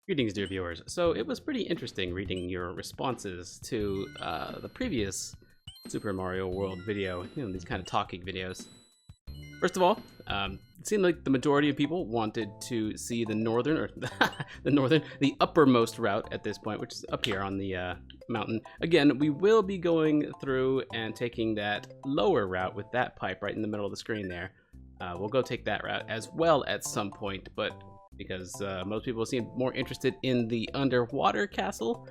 Greetings, dear viewers. So it was pretty interesting reading your responses to the previous Super Mario World video, these kind of talking videos. First of all, it seemed like the majority of people wanted to see the northern, or the uppermost route at this point, which is up here on the mountain. Again, we will be going through and taking that lower route with that pipe right in the middle of the screen there. We'll go take that route as well at some point, but because most people seem more interested in the underwater castle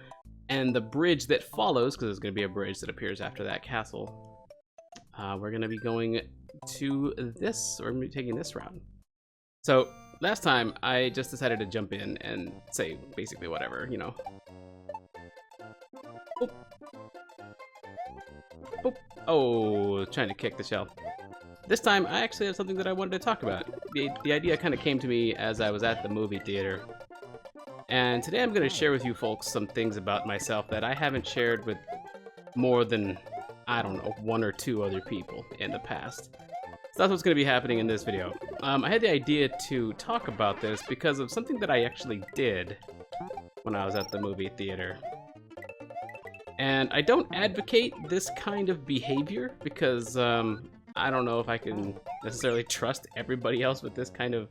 and the bridge that follows, because there's going to be a bridge that appears after that castle. We're going to be going to this, or taking this route. So last time I just decided to jump in and say basically whatever, Oh, oh, trying to kick the shell. This time, I actually have something that I wanted to talk about. The idea kind of came to me as I was at the movie theater. And today I'm going to share with you folks some things about myself that I haven't shared with more than, I don't know, one or two other people in the past. So that's what's going to be happening in this video. I had the idea to talk about this because of something that I actually did when I was at the movie theater. And I don't advocate this kind of behavior because, I don't know if I can necessarily trust everybody else with this kind of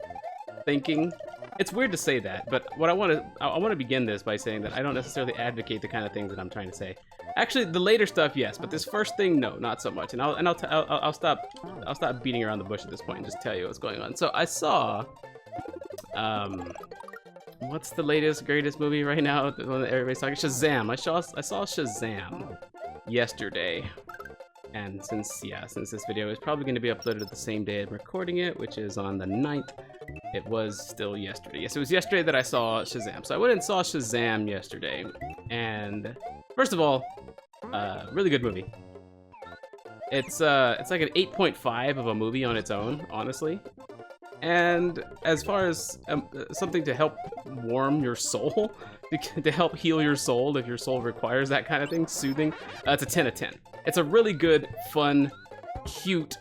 thinking. It's weird to say that, but what I want to begin this by saying that I don't necessarily advocate the kind of things that I'm trying to say. Actually, the later stuff, yes, but this first thing, no, not so much. And I'll stop beating around the bush at this point and just tell you what's going on. So I saw, what's the latest, greatest movie right now? The one that everybody's talking, Shazam. I saw Shazam yesterday. And since this video is probably going to be uploaded the same day I'm recording it, which is on the 9th, it was still yesterday. Yes, it was yesterday that I saw Shazam. So I went and saw Shazam yesterday. And first of all, really good movie. It's like an 8.5 of a movie on its own, honestly. And as far as something to help warm your soul, to help heal your soul if your soul requires that kind of thing, soothing, it's a 10 of 10. It's a really good, fun, cute,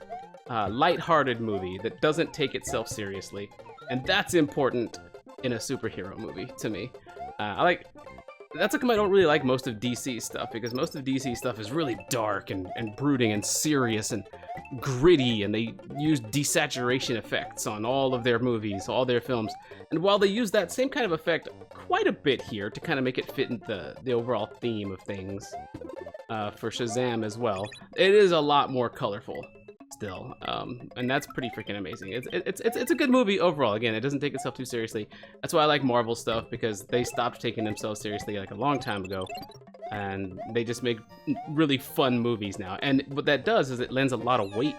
lighthearted movie that doesn't take itself seriously. And that's important in a superhero movie to me. That's how come I don't really like most of DC stuff, because most of DC stuff is really dark and brooding and serious and gritty, and they use desaturation effects on all of their movies, all their films. And while they use that same kind of effect quite a bit here to kind of make it fit in the overall theme of things for Shazam as well, it is a lot more colorful still, and that's pretty freaking amazing. It's a good movie overall. Again, it doesn't take itself too seriously. That's why I like Marvel stuff, because they stopped taking themselves seriously like a long time ago, and they just make really fun movies now. And what that does is it lends a lot of weight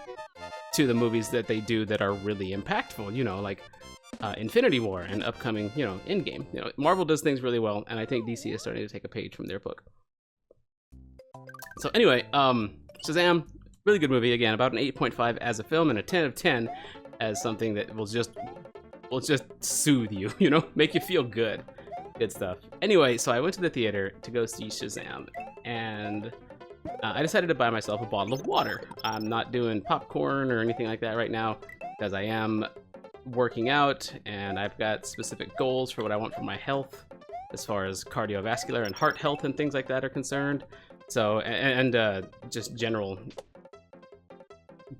to the movies that they do that are really impactful, like Infinity War and upcoming, Endgame. Marvel does things really well, and I think DC is starting to take a page from their book. So anyway, Shazam, really good movie. Again, about an 8.5 as a film and a 10 of 10 as something that will just soothe you, make you feel good. Good stuff. Anyway, so I went to the theater to go see Shazam, and I decided to buy myself a bottle of water. I'm not doing popcorn or anything like that right now, because I am working out, and I've got specific goals for what I want for my health, as far as cardiovascular and heart health and things like that are concerned. So, and just general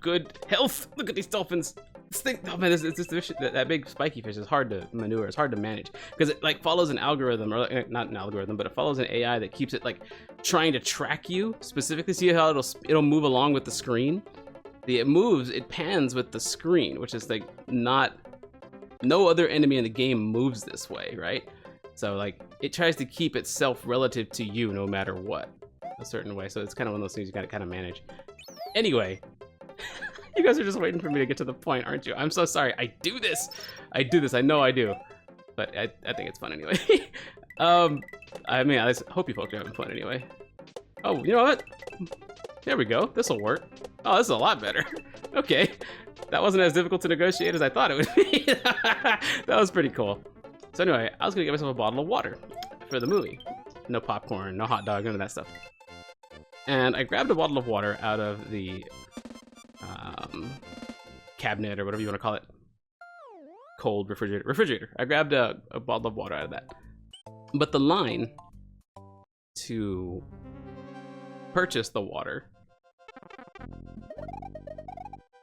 good health. Look at these dolphins. This thing, oh man, that big spiky fish is hard to maneuver. It's hard to manage because it follows an algorithm, or not an algorithm, but it follows an AI that keeps it trying to track you specifically. See how it'll move along with the screen. It pans with the screen, which is no other enemy in the game moves this way, right? So it tries to keep itself relative to you no matter what, a certain way. So it's kind of one of those things you gotta kind of manage. Anyway. You guys are just waiting for me to get to the point, aren't you? I'm so sorry. I do this. I know I do. But I think it's fun anyway. I hope you folks are having fun anyway. Oh, you know what? There we go. This'll work. Oh, this is a lot better. Okay. That wasn't as difficult to negotiate as I thought it would be. That was pretty cool. So anyway, I was gonna get myself a bottle of water for the movie. No popcorn, no hot dog, none of that stuff. And I grabbed a bottle of water out of the cabinet, or whatever you want to call it. Cold refrigerator. I grabbed a bottle of water out of that. But the line to purchase the water,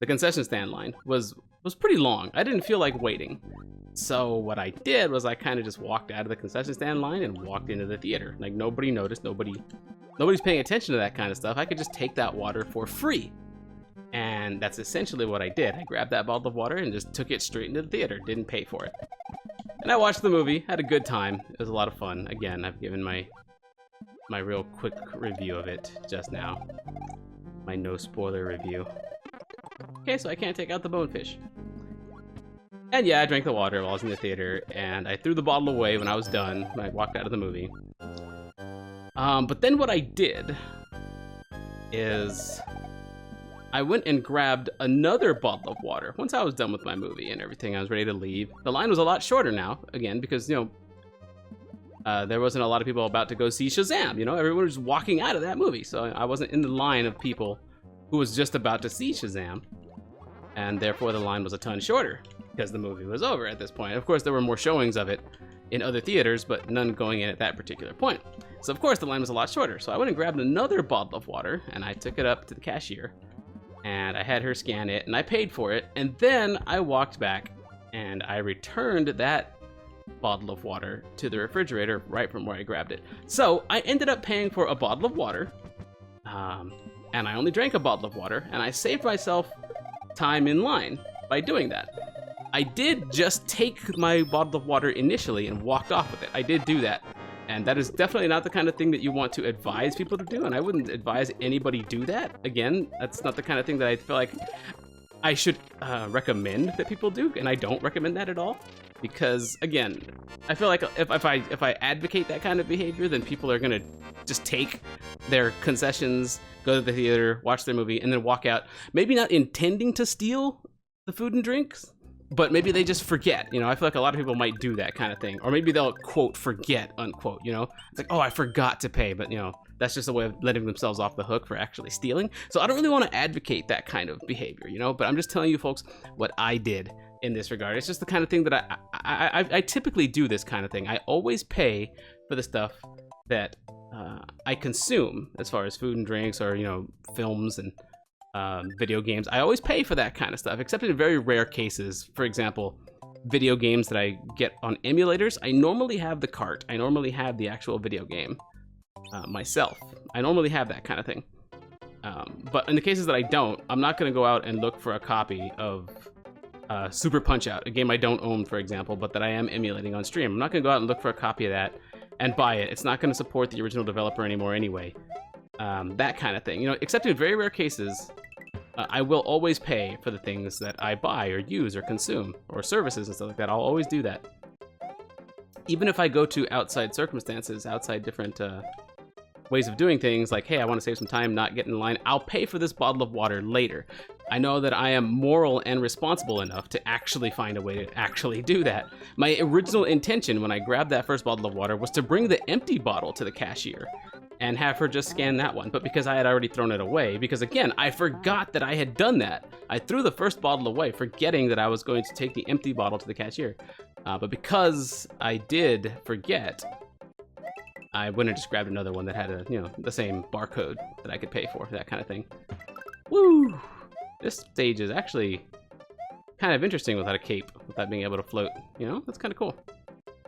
the concession stand line, was pretty long. I didn't feel like waiting. So what I did was I kind of just walked out of the concession stand line and walked into the theater. Like, nobody noticed, nobody's paying attention to that kind of stuff. I could just take that water for free. And that's essentially what I did. I grabbed that bottle of water and just took it straight into the theater, didn't pay for it. And I watched the movie, had a good time. It was a lot of fun. Again, I've given my real quick review of it just now. My no spoiler review. Okay, so I can't take out the bonefish. And yeah, I drank the water while I was in the theater, and I threw the bottle away when I was done, when I walked out of the movie. But then what I did is I went and grabbed another bottle of water. Once I was done with my movie and everything, I was ready to leave. The line was a lot shorter now, again, because, you know, there wasn't a lot of people about to go see Shazam, you know? Everyone was walking out of that movie, so I wasn't in the line of people who was just about to see Shazam. And therefore the line was a ton shorter, because the movie was over at this point. Of course, there were more showings of it in other theaters, but none going in at that particular point. So of course the line was a lot shorter. So I went and grabbed another bottle of water, and I took it up to the cashier, and I had her scan it, and I paid for it, and then I walked back, and I returned that bottle of water to the refrigerator right from where I grabbed it. So I ended up paying for a bottle of water, and I only drank a bottle of water, and I saved myself time in line by doing that. I did just take my bottle of water initially and walked off with it. I did do that. And that is definitely not the kind of thing that you want to advise people to do, and I wouldn't advise anybody do that. Again, that's not the kind of thing that I feel like I should recommend that people do, and I don't recommend that at all. Because, again, I feel like if I advocate that kind of behavior, then people are gonna just take their concessions, go to the theater, watch their movie, and then walk out, maybe not intending to steal the food and drinks, but maybe they just forget, you know? I feel like a lot of people might do that kind of thing. Or maybe they'll, quote, forget, unquote, you know? It's like, oh, I forgot to pay, but, you know, that's just a way of letting themselves off the hook for actually stealing. So I don't really want to advocate that kind of behavior, you know? But I'm just telling you folks what I did in this regard. It's just the kind of thing that I typically do this kind of thing. I always pay for the stuff that I consume, as far as food and drinks or, you know, films and video games. I always pay for that kind of stuff, except in very rare cases. For example, video games that I get on emulators, I normally have the cart. I normally have the actual video game myself. I normally have that kind of thing. But in the cases that I don't, I'm not going to go out and look for a copy of Super Punch-Out, a game I don't own, for example, but that I am emulating on stream. I'm not going to go out and look for a copy of that and buy it. It's not going to support the original developer anymore anyway. That kind of thing. You know, except in very rare cases, I will always pay for the things that I buy or use or consume, or services and stuff like that. I'll always do that. Even if I go to outside circumstances, outside different ways of doing things, like, hey, I want to save some time, not get in line, I'll pay for this bottle of water later. I know that I am moral and responsible enough to actually find a way to actually do that. My original intention when I grabbed that first bottle of water was to bring the empty bottle to the cashier and have her just scan that one. But because I had already thrown it away, because again, I forgot that I had done that. I threw the first bottle away, forgetting that I was going to take the empty bottle to the cashier. But because I did forget, I went and just grabbed another one that had a, you know, the same barcode that I could pay for, that kind of thing. Woo! This stage is actually kind of interesting without a cape, without being able to float. You know, that's kind of cool.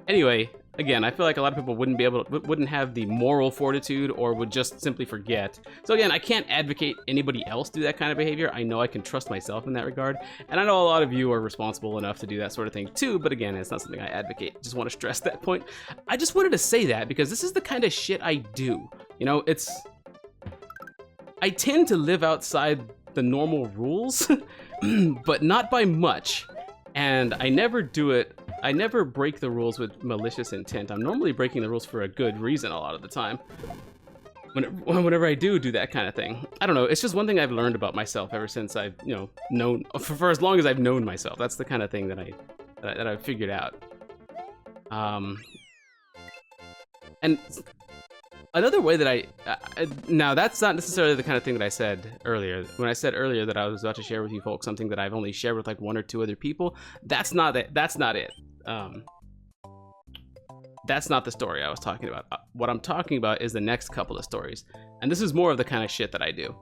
Anyway, again, I feel like a lot of people wouldn't have the moral fortitude, or would just simply forget. So again, I can't advocate anybody else do that kind of behavior. I know I can trust myself in that regard, and I know a lot of you are responsible enough to do that sort of thing too, but again, it's not something I advocate. Just want to stress that point. I just wanted to say that because this is the kind of shit I do. You know, I tend to live outside the normal rules, but not by much, and I never do it. I never break the rules with malicious intent. I'm normally breaking the rules for a good reason a lot of the time. Whenever I do that kind of thing. I don't know, it's just one thing I've learned about myself ever since I've, you know, known, for as long as I've known myself. That's the kind of thing that I've figured out. And another way that now that's not necessarily the kind of thing that I said earlier. When I said earlier that I was about to share with you folks something that I've only shared with like 1 or 2 other people, that's not it. That's not it. That's not the story I was talking about. What I'm talking about is the next couple of stories. And this is more of the kind of shit that I do.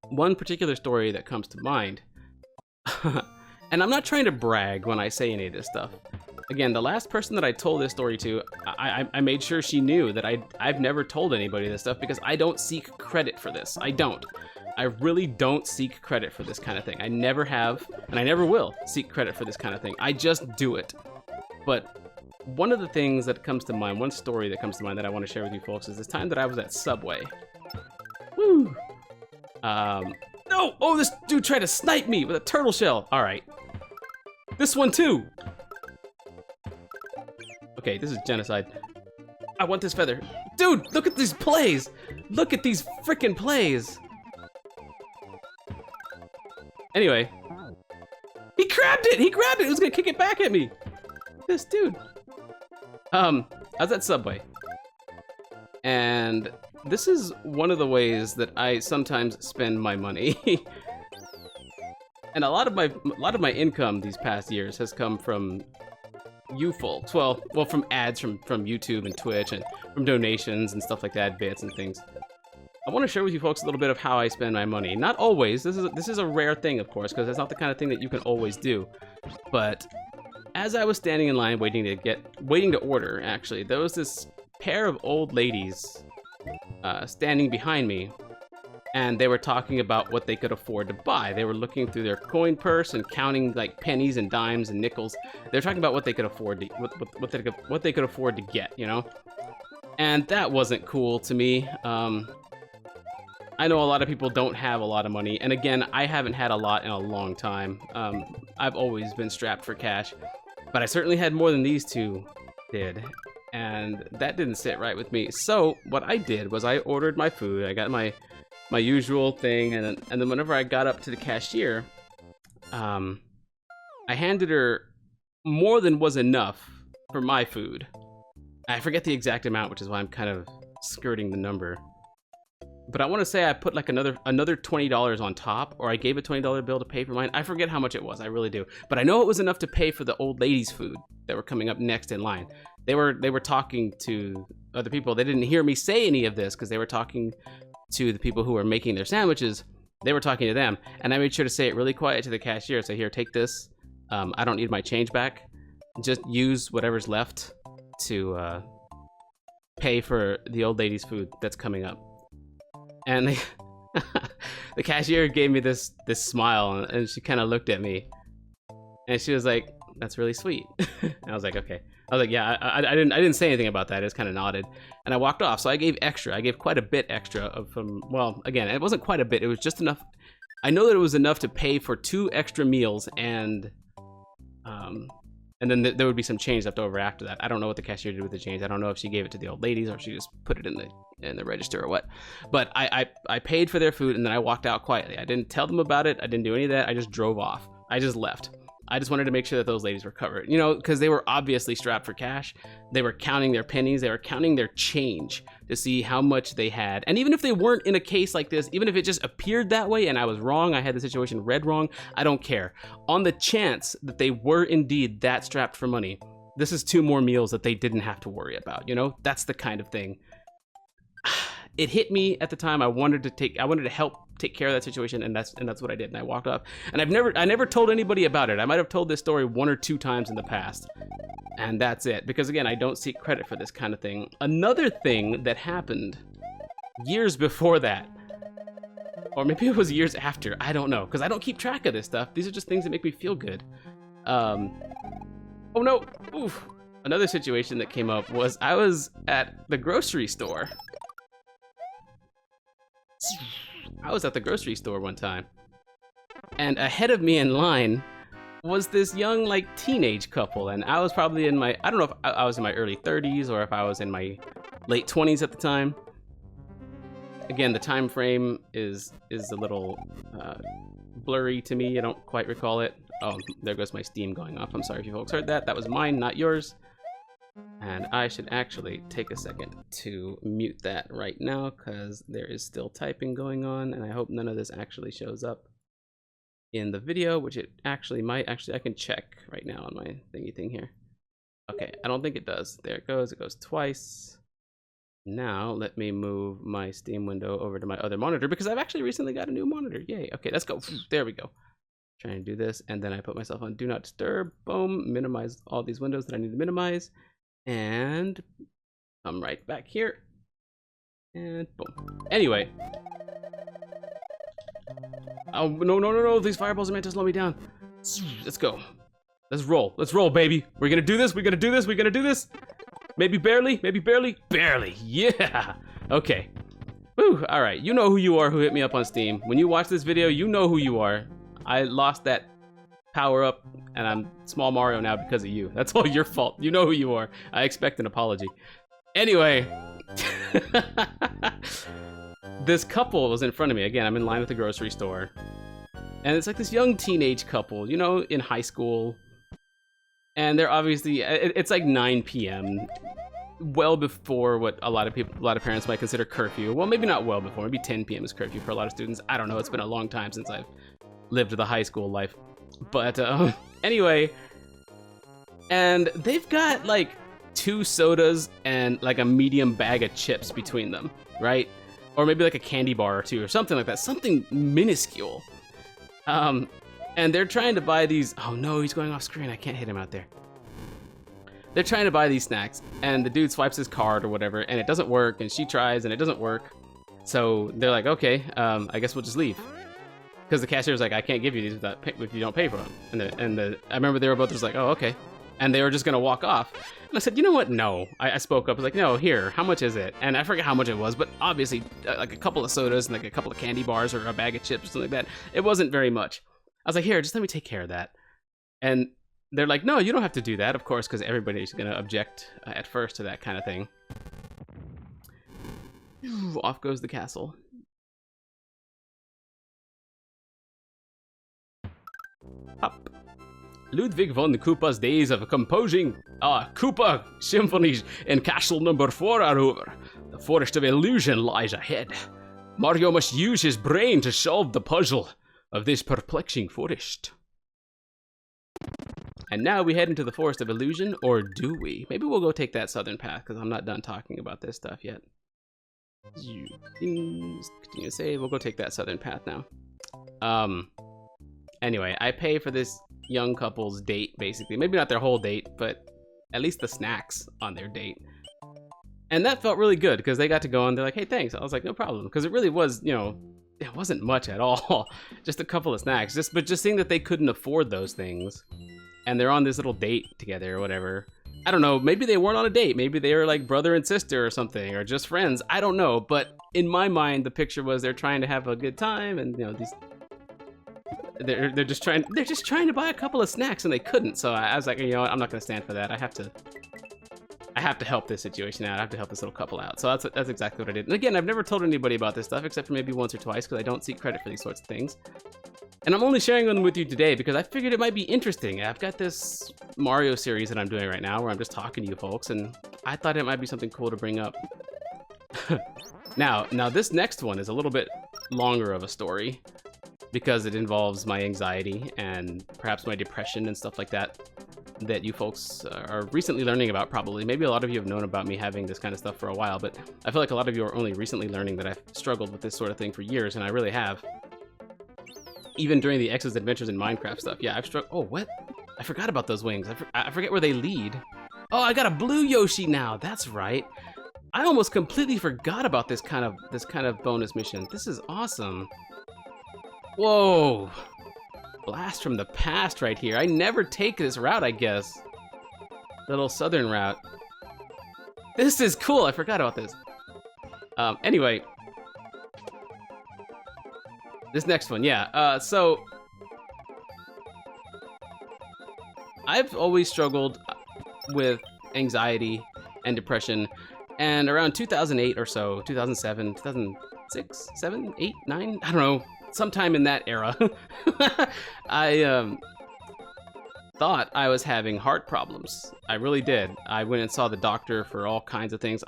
One particular story that comes to mind, and I'm not trying to brag when I say any of this stuff. Again, the last person that I told this story to, I made sure she knew that I've never told anybody this stuff because I don't seek credit for this. I don't. I really don't seek credit for this kind of thing. I never have, and I never will seek credit for this kind of thing. I just do it. But one of the things that comes to mind, one story that comes to mind that I want to share with you folks is this time that I was at Subway. Woo! No! Oh, this dude tried to snipe me with a turtle shell. All right. This one too. Okay, this is genocide. I want this feather. Dude, look at these plays. Look at these freaking plays. Anyway. He grabbed it! He grabbed it! He was gonna kick it back at me! This dude. I was at Subway. And this is one of the ways that I sometimes spend my money. And a lot of my income these past years has come from you folks. Well, from ads from YouTube and Twitch and from donations and stuff like that, bits and things. I want to share with you folks a little bit of how I spend my money. Not always. This is a rare thing, of course, because it's not the kind of thing that you can always do. But as I was standing in line waiting to order, actually, there was this pair of old ladies standing behind me, and they were talking about what they could afford to buy. They were looking through their coin purse and counting like pennies and dimes and nickels. They're talking about what they could afford to what they could afford to get, you know. And that wasn't cool to me. I know a lot of people don't have a lot of money, and again, I haven't had a lot in a long time. I've always been strapped for cash, but I certainly had more than these two did, and that didn't sit right with me. So what I did was I ordered my food. I got my usual thing, and then whenever I got up to the cashier, I handed her more than was enough for my food. I forget the exact amount, which is why I'm kind of skirting the number. But I want to say I put like another $20 on top, or I gave a $20 bill to pay for mine. I forget how much it was, I really do. But I know it was enough to pay for the old ladies' food that were coming up next in line. They were talking to other people. They didn't hear me say any of this because they were talking to the people who were making their sandwiches. They were talking to them, and I made sure to say it really quiet to the cashier. Say, here, take this. I don't need my change back. Just use whatever's left to pay for the old lady's food that's coming up. And the cashier gave me this smile, and she kind of looked at me, and she was like, "That's really sweet." And I was like, "Okay." I was like, "Yeah." I didn't say anything about that. I just kind of nodded, and I walked off. So I gave extra. I gave quite a bit extra well, again, it wasn't quite a bit. It was just enough. I know that it was enough to pay for 2 extra meals, and then there would be some change left over after that. I don't know what the cashier did with the change. I don't know if she gave it to the old ladies or if she just put it in the register or what. But I paid for their food, and then I walked out quietly. I didn't tell them about it. I didn't do any of that. I just drove off. I just left. I just wanted to make sure that those ladies were covered, you know, because they were obviously strapped for cash. They were counting their pennies. They were counting their change to see how much they had. And even if they weren't in a case like this, even if it just appeared that way and I was wrong, I had the situation read wrong, I don't care. On the chance that they were indeed that strapped for money, this is 2 more meals that they didn't have to worry about, you know? That's the kind of thing. It hit me at the time. I wanted to help take care of that situation, and that's what I did, and I walked off. And I never told anybody about it. I might have told this story 1 or 2 times in the past, and that's it. Because again, I don't seek credit for this kind of thing. Another thing that happened years before that, or maybe it was years after, I don't know, because I don't keep track of this stuff. These are just things that make me feel good. Oh no, oof. Another situation that came up was I was at the grocery store. I was at the grocery store one time, and ahead of me in line was this young, like, teenage couple, and I was probably in my, I don't know if I was in my early 30s or if I was in my late 20s at the time. Again, the time frame is a little blurry to me. I don't quite recall it. Oh, there goes my Steam going off. I'm sorry if you folks heard that. That was mine, not yours. And I should actually take a second to mute that right now because there is still typing going on, and I hope none of this actually shows up in the video, which it actually might. Actually, I can check right now on my thingy thing here. Okay, I don't think it does. There it goes. It goes twice. Now, let me move my Steam window over to my other monitor because I've actually recently got a new monitor. Yay. Okay, let's go. There we go. Trying to do this, and then I put myself on Do Not Disturb. Boom. Minimize all these windows that I need to minimize. And I'm right back here. And boom. Anyway. Oh, no. These fireballs are meant to slow me down. Let's go. Let's roll. Let's roll, baby. We're gonna do this. We're gonna do this. We're gonna do this. Maybe barely. Maybe barely. Barely. Yeah. Okay. Woo. All right. You know who you are who hit me up on Steam. When you watch this video, you know who you are. I lost that power up, and I'm Small Mario now because of you. That's all your fault. You know who you are. I expect an apology. Anyway. This couple was in front of me. Again, I'm in line at the grocery store. And it's like this young teenage couple, you know, in high school. And they're obviously, it's like 9 p.m. Well before what a lot of parents might consider curfew. Well, maybe not well before, maybe 10 p.m. is curfew for a lot of students. I don't know, it's been a long time since I've lived the high school life. But anyway, and they've got like 2 sodas and like a medium bag of chips between them, right? Or maybe like a candy bar or 2 or something like that, something minuscule. And they're trying to buy these, oh no, he's going off screen, I can't hit him out there. They're trying to buy these snacks, and the dude swipes his card or whatever, and it doesn't work, and she tries, and it doesn't work. So they're like, okay, I guess we'll just leave. Because the cashier's like, I can't give you these if you don't pay for them. And I remember they were both just like, oh, okay. And they were just gonna walk off. And I said, you know what, no. I spoke up, I was like, no, here, how much is it? And I forget how much it was, but obviously, like a couple of sodas and like a couple of candy bars or a bag of chips or something like that. It wasn't very much. I was like, here, just let me take care of that. And they're like, no, you don't have to do that, of course, because everybody's going to object at first to that kind of thing. Off goes the castle. Up. Ludwig von Koopa's days of composing Koopa symphonies in Castle Number 4 are over. The forest of illusion lies ahead. Mario must use his brain to solve the puzzle of this perplexing forest. And now we head into the Forest of Illusion, or do we? Maybe we'll go take that southern path, because I'm not done talking about this stuff yet. Continue to save, we'll go take that southern path now. Anyway, I pay for this young couple's date, basically. Maybe not their whole date, but at least the snacks on their date. And that felt really good, because they got to go and they're like, hey, thanks. I was like, no problem, because it really was, you know, it wasn't much at all. Just a couple of snacks. But just seeing that they couldn't afford those things, and they're on this little date together or whatever. I don't know, maybe they weren't on a date. Maybe they were like brother and sister or something, or just friends. I don't know, but in my mind, the picture was they're trying to have a good time, and you know, they're just trying to buy a couple of snacks, and they couldn't. So I was like, you know what, I'm not gonna stand for that. I have to help this situation out. I have to help this little couple out. So that's exactly what I did. And again, I've never told anybody about this stuff except for maybe once or twice, because I don't seek credit for these sorts of things. And I'm only sharing them with you today because I figured it might be interesting. I've got this Mario series that I'm doing right now where I'm just talking to you folks, and I thought it might be something cool to bring up. Now this next one is a little bit longer of a story because it involves my anxiety and perhaps my depression and stuff like that you folks are recently learning about, probably. Maybe a lot of you have known about me having this kind of stuff for a while, but I feel like a lot of you are only recently learning that I've struggled with this sort of thing for years, and I really have. Even during the X's Adventures in Minecraft stuff. Yeah, I've struggled. Oh, what? I forgot about those wings. I forget where they lead. Oh, I got a blue Yoshi now. That's right. I almost completely forgot about this kind of bonus mission. This is awesome. Whoa. Blast from the past right here. I never take this route, I guess. The little southern route. This is cool. I forgot about this. Anyway. This next one, yeah. So I've always struggled with anxiety and depression, and around 2008 or so, 2007, 2006, 7, 8, 9, I don't know, sometime in that era, I thought I was having heart problems. I really did. I went and saw the doctor for all kinds of things.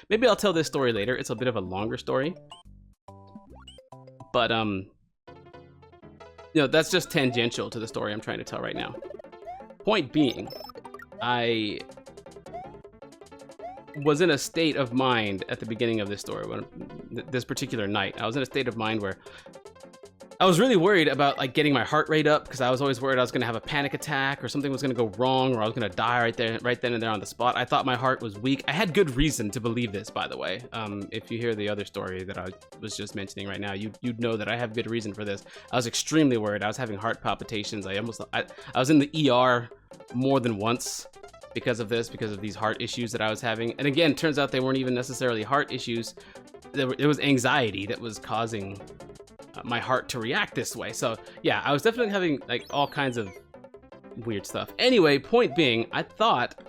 Maybe I'll tell this story later. It's a bit of a longer story. But, you know, that's just tangential to the story I'm trying to tell right now. Point being, I was in a state of mind at the beginning of this story, this particular night. I was in a state of mind where I was really worried about like getting my heart rate up, because I was always worried I was gonna have a panic attack or something was gonna go wrong, or I was gonna die right then and there on the spot. I thought my heart was weak. I had good reason to believe this, by the way. If you hear the other story that I was just mentioning right now, you'd know that I have good reason for this. I was extremely worried. I was having heart palpitations. I was in the ER more than once because of this, because of these heart issues that I was having. And again, turns out they weren't even necessarily heart issues. It was anxiety that was causing my heart to react this way. So yeah, I was definitely having like all kinds of weird stuff. Anyway, point being, I thought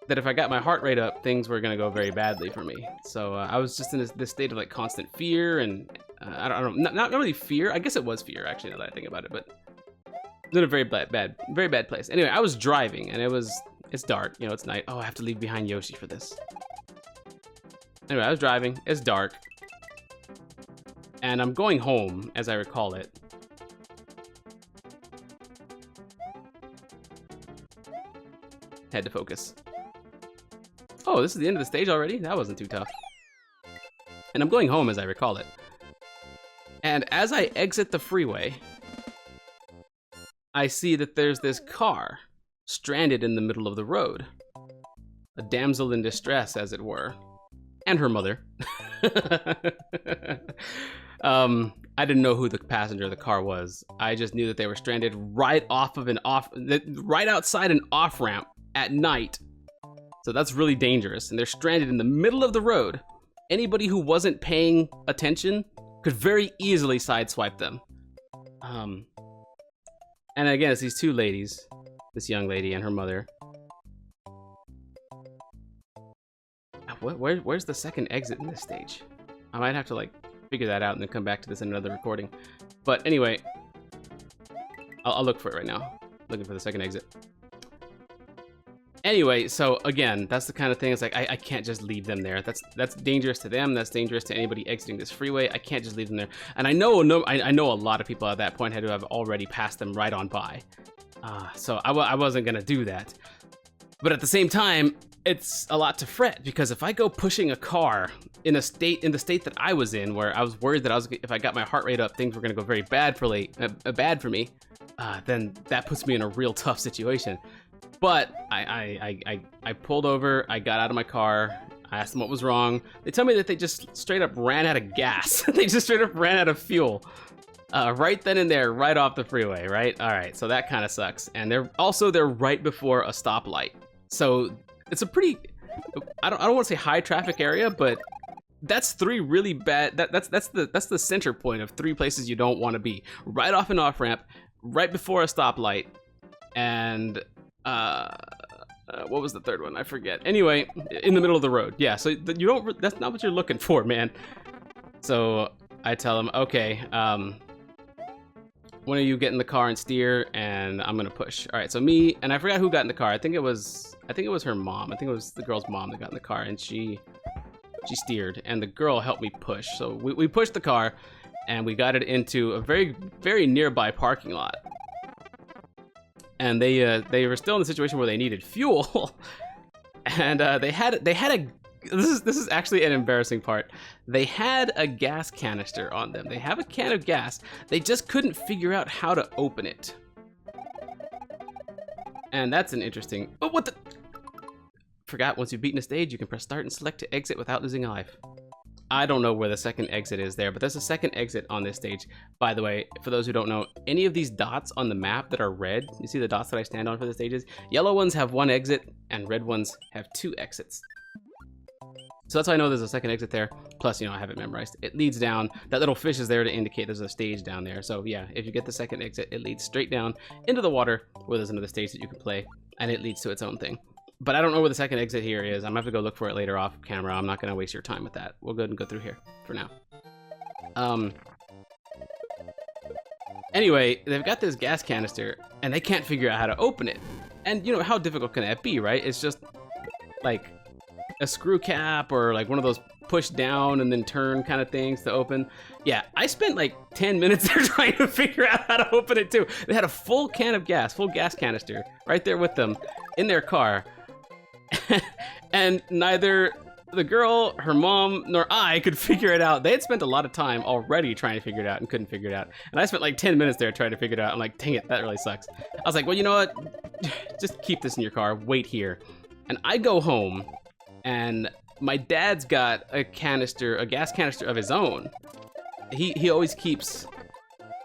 that if I got my heart rate up, things were gonna go very badly for me. So I was just in this state of like constant fear, and I don't know, not really fear. I guess it was fear actually, now that I think about it, but it was in a very bad place. Anyway, I was driving and it's dark, you know, it's night. Oh, I have to leave behind Yoshi for this. Anyway, I was driving, it's dark, and I'm going home, as I recall it. Had to focus. Oh, this is the end of the stage already? That wasn't too tough. And I'm going home, as I recall it. And as I exit the freeway, I see that there's this car stranded in the middle of the road. A damsel in distress, as it were. And her mother. I didn't know who the passenger of the car was. I just knew that they were stranded right outside an off-ramp at night. So that's really dangerous. And they're stranded in the middle of the road. Anybody who wasn't paying attention could very easily sideswipe them. And again, it's these two ladies, this young lady and her mother. Where's the second exit in this stage? I might have to like figure that out and then come back to this in another recording. But anyway, I'll look for it right now. Looking for the second exit. Anyway, so again, that's the kind of thing. It's like I can't just leave them there. That's dangerous to them. That's dangerous to anybody exiting this freeway. I can't just leave them there. And I know a lot of people at that point had to have already passed them right on by. So I wasn't gonna do that. But at the same time, it's a lot to fret, because if I go pushing a car in the state that I was in, where I was worried that if I got my heart rate up, things were gonna go very bad for me, then that puts me in a real tough situation. But I pulled over, I got out of my car, I asked them what was wrong. They tell me that they just straight up ran out of gas. They just straight up ran out of fuel. Right then and there, right off the freeway, right? All right, so that kind of sucks. And they're right before a stoplight. So it's a pretty, I don't want to say high traffic area, but that's three really bad, that's the center point of three places you don't want to be. Right off an off-ramp, right before a stoplight, and what was the third one? I forget. Anyway, in the middle of the road. Yeah, so that's not what you're looking for, man. So I tell them, okay, one of you get in the car and steer, and I'm gonna push. All right, so me, and I forgot who got in the car. I think it was her mom. I think it was the girl's mom that got in the car, and she steered, and the girl helped me push. So we pushed the car, and we got it into a very, very nearby parking lot. And they were still in the situation where they needed fuel, and they had a. This is actually an embarrassing part. They had a gas canister on them. They have a can of gas. They just couldn't figure out how to open it. And that's an interesting. Oh, what the? Forgot. Once you've beaten a stage, you can press start and select to exit without losing a life. I don't know where the second exit is there, but there's a second exit on this stage. By the way, for those who don't know, any of these dots on the map that are red, you see the dots that I stand on for the stages? Yellow ones have one exit, and red ones have two exits. So that's how I know there's a second exit there. Plus, you know, I have it memorized. It leads down. That little fish is there to indicate there's a stage down there. So yeah, if you get the second exit, it leads straight down into the water where there's another stage that you can play, and it leads to its own thing. But I don't know where the second exit here is. I'm gonna have to go look for it later off camera. I'm not gonna waste your time with that. We'll go ahead and go through here for now. Anyway, they've got this gas canister, and they can't figure out how to open it. And you know, how difficult can that be, right? It's just like a screw cap or like one of those push down and then turn kind of things to open. Yeah, I spent like 10 minutes there trying to figure out how to open it too. They had a full can of gas, full gas canister right there with them in their car. And neither the girl, her mom, nor I could figure it out. They had spent a lot of time already trying to figure it out and couldn't figure it out. And I spent like 10 minutes there trying to figure it out. I'm like, dang it, that really sucks. I was like, well, you know what? Just keep this in your car, wait here. And I go home, and my dad's got a gas canister of his own. He always keeps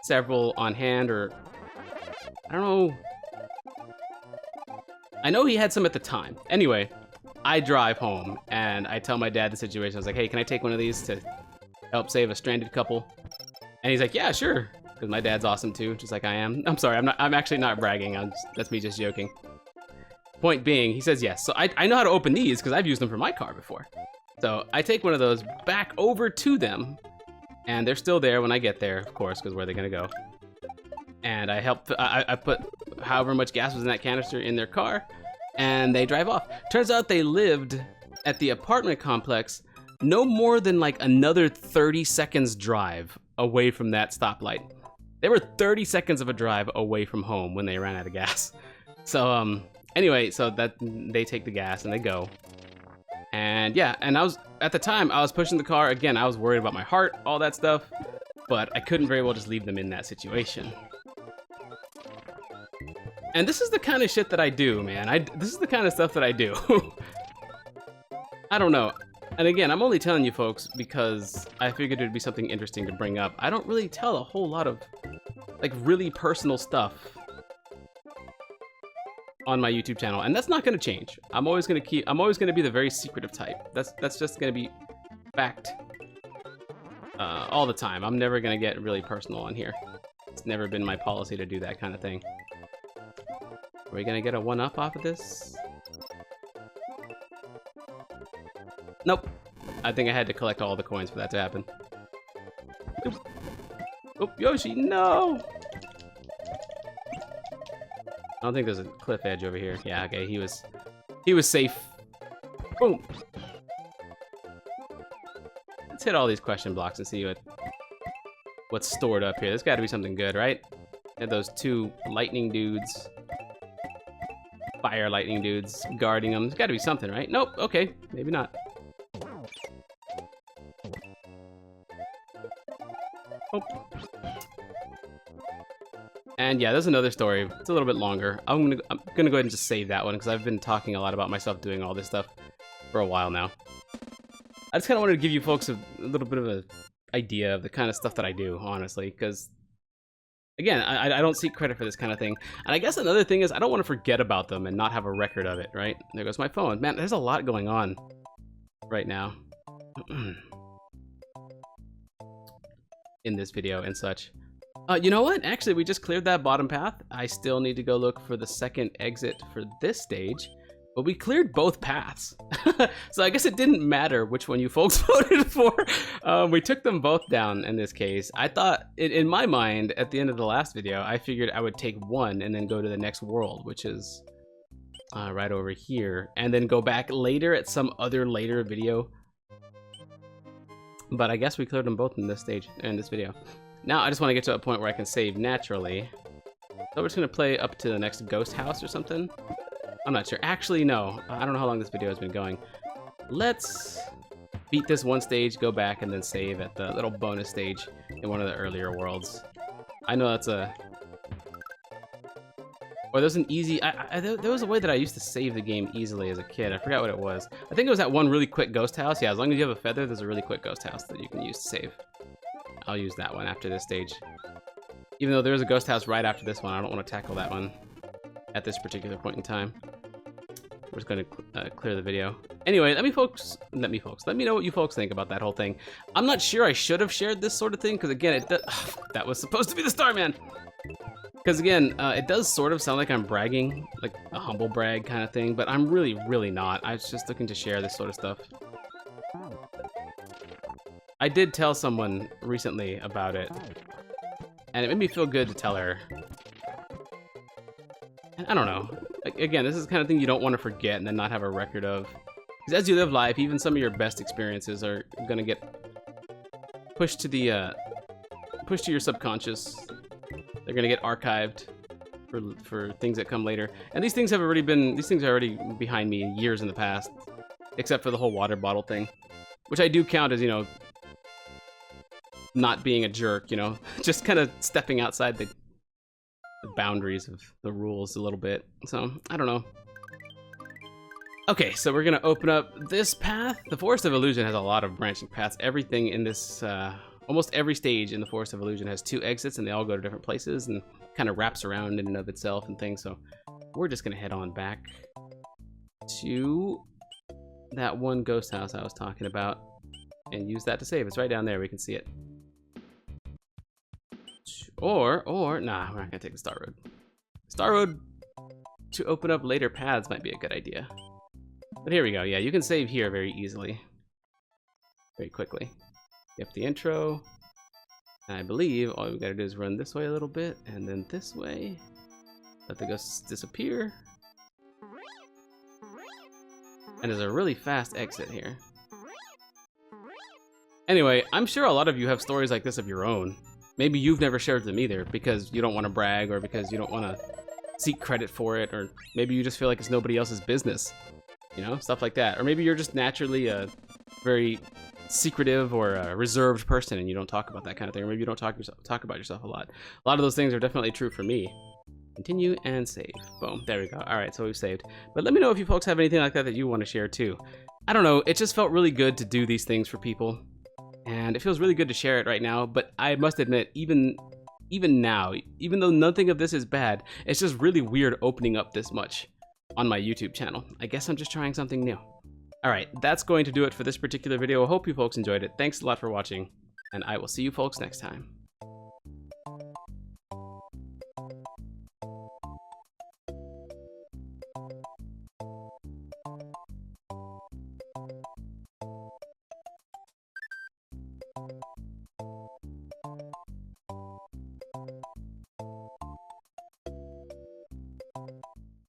several on hand, or I don't know. I know he had some at the time. Anyway, I drive home and I tell my dad the situation. I was like, hey, can I take one of these to help save a stranded couple? And he's like, yeah, sure. Because my dad's awesome too, just like I am. I'm sorry, I'm actually not bragging. That's me just joking. Point being, he says yes. So I know how to open these because I've used them for my car before. So I take one of those back over to them, and they're still there when I get there, of course, because where are they gonna go? And I put however much gas was in that canister in their car, and they drive off. Turns out they lived at the apartment complex no more than like another 30 seconds drive away from that stoplight. They were 30 seconds of a drive away from home when they ran out of gas. So anyway, so that they take the gas and they go. And yeah, and at the time I was pushing the car. Again, I was worried about my heart, all that stuff, but I couldn't very well just leave them in that situation. And this is the kind of shit that I do, man. This is the kind of stuff that I do. I don't know. And again, I'm only telling you folks because I figured it'd be something interesting to bring up. I don't really tell a whole lot of like really personal stuff on my YouTube channel, and that's not gonna change. I'm always gonna be the very secretive type. That's just gonna be fact all the time. I'm never gonna get really personal on here. It's never been my policy to do that kind of thing. Are we gonna get a 1-up off of this? Nope. I think I had to collect all the coins for that to happen. Oop. Oh, Yoshi, no! I don't think there's a cliff edge over here. Yeah, okay, he was safe. Boom! Let's hit all these question blocks and see what's stored up here. There's gotta be something good, right? Had those two lightning dudes. Fire lightning dudes guarding them. There's gotta be something, right? Nope, okay, maybe not. Oh. And yeah, there's another story. It's a little bit longer. I'm gonna go ahead and just save that one because I've been talking a lot about myself doing all this stuff for a while now. I just kind of wanted to give you folks a little bit of an idea of the kind of stuff that I do, honestly, because again, I don't seek credit for this kind of thing. And I guess another thing is I don't want to forget about them and not have a record of it, right? There goes my phone. Man, there's a lot going on right now in this video and such. You know what? Actually, we just cleared that bottom path. I still need to go look for the second exit for this stage, but we cleared both paths. So I guess it didn't matter which one you folks voted for. We took them both down in this case. I thought, in my mind, at the end of the last video, I figured I would take one and then go to the next world, which is right over here, and then go back later at some other later video. But I guess we cleared them both in this stage, in this video. Now I just want to get to a point where I can save naturally. So we're just gonna play up to the next ghost house or something. I'm not sure. Actually, no. I don't know how long this video has been going. Let's beat this one stage, go back, and then save at the little bonus stage in one of the earlier worlds. I know that's a... Or there's an easy... there was a way that I used to save the game easily as a kid. I forgot what it was. I think it was that one really quick ghost house. Yeah, as long as you have a feather, there's a really quick ghost house that you can use to save. I'll use that one after this stage. Even though there's a ghost house right after this one, I don't want to tackle that one at this particular point in time. We're just going to clear the video. Anyway, let me know what you folks think about that whole thing. I'm not sure I should have shared this sort of thing, because again, that was supposed to be the Starman. Because again, it does sort of sound like I'm bragging, like a humble brag kind of thing, but I'm really, really not. I was just looking to share this sort of stuff. I did tell someone recently about it, and it made me feel good to tell her. And I don't know. Again, this is the kind of thing you don't want to forget and then not have a record of. Because as you live life, even some of your best experiences are going to get pushed to the pushed to your subconscious. They're going to get archived for things that come later. And these things are already behind me years in the past. except for the whole water bottle thing, which I do count as, you know, not being a jerk, you know, just kind of stepping outside the boundaries of the rules a little bit. So, I don't know. Okay, so we're gonna open up this path. The Forest of Illusion has a lot of branching paths. Everything in this, almost every stage in the Forest of Illusion has 2 exits, and they all go to different places and kind of wraps around in and of itself and things. So we're just gonna head on back to that one ghost house I was talking about and use that to save. It's right down there, we can see it. Or, nah, we're not gonna take the Star Road. Star Road to open up later paths might be a good idea. But here we go, yeah, you can save here very easily. Very quickly. You have the intro. And I believe all we gotta do is run this way a little bit, and then this way. Let the ghosts disappear. And there's a really fast exit here. Anyway, I'm sure a lot of you have stories like this of your own. Maybe you've never shared them either because you don't want to brag or because you don't want to seek credit for it, or maybe you just feel like it's nobody else's business. You know, stuff like that. Or maybe you're just naturally a very secretive or a reserved person and you don't talk about that kind of thing. Or maybe you don't talk about yourself a lot. A lot of those things are definitely true for me. Continue and save. Boom. There we go. All right, so we've saved. But let me know if you folks have anything like that that you want to share too. I don't know. It just felt really good to do these things for people. And it feels really good to share it right now. But I must admit, even now, even though nothing of this is bad, it's just really weird opening up this much on my YouTube channel. I guess I'm just trying something new. Alright, that's going to do it for this particular video. I hope you folks enjoyed it. Thanks a lot for watching, and I will see you folks next time.